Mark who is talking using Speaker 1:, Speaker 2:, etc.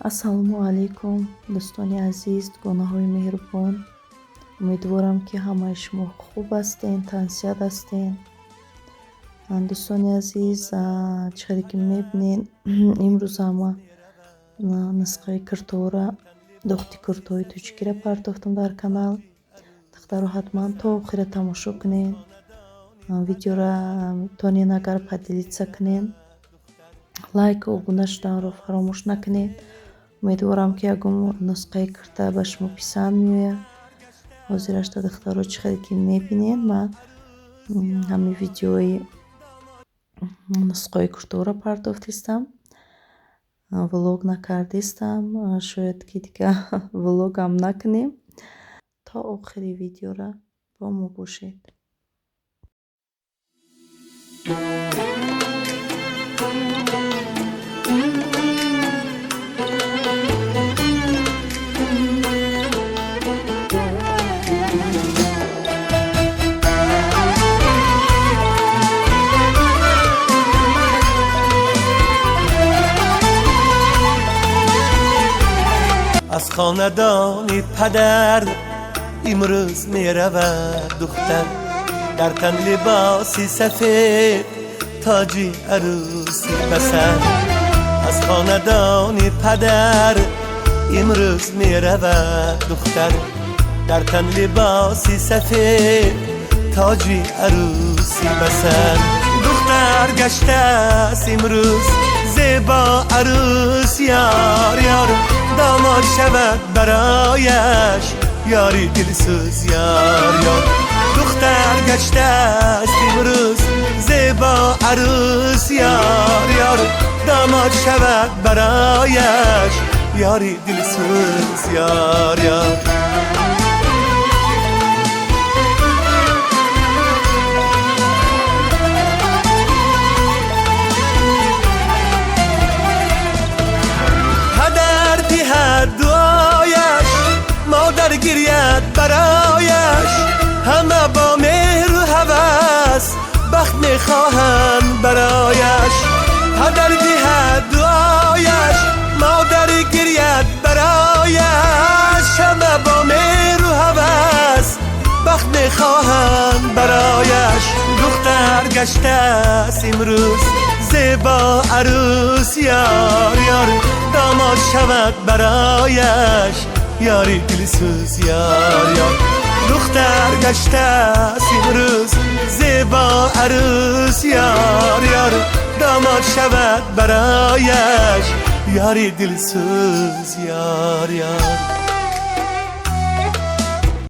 Speaker 1: ассалому алайкум дӯстони азиз, гонаҳои меҳрубон. Умедворам ки ҳамаи шумо хуб ҳастед, тандсиҳат ҳастед. Дӯстони азиз, чиқаде ки мебинед имрӯз ҳама нусхаи курторо, духти куртои тоҷикиро партофтам дар канал. Духтаро ҳатман то охира тамошо кунед. Видеоро метавонед агар поделиться кунед. лайк ва обуна шуданро фаромӯш накунед. Умедворам ки ягон нусхаи курта ба шумо писанд меояд. ҳозир ҳашта духтаро чиқаде ки мебинед, ман ҳамин видеои нусхаи курторо партофтистам. влог накардистам, шояд ки дигар влогам накунем. То охири видеоро бо мо бошед.
Speaker 2: از خاندان پدر امروز می رود دختر، در تن لباسی سفید تاجی عروسی بسر. از خاندان پدر امروز می رود دختر، در تن لباسی سفید تاجی عروسی بسر. دختر گشته است امروز زیبا عروس، یار یار داماد شود برایش یاری دلسوز، یار یار. دختر گشته است امروز زیبا عروس، یار یار داماد شود برایش یاری دلسوز، یار یار. دعایش مادر گرید برایش، همه با مهر و هوس بخت میخواهند برایش. پدر دهد دعایش مادر گرید برایش، همه با مهر و هوس بخت میخواهند برایش. دختر گشته است امروز زیبا عروس، یار یار داماد شود برایش یاری دلسوز، یار یار. دختر گشته است امروز زیبا عروس، یار یار داماد شود برایش یاری دلسوز، یار یار.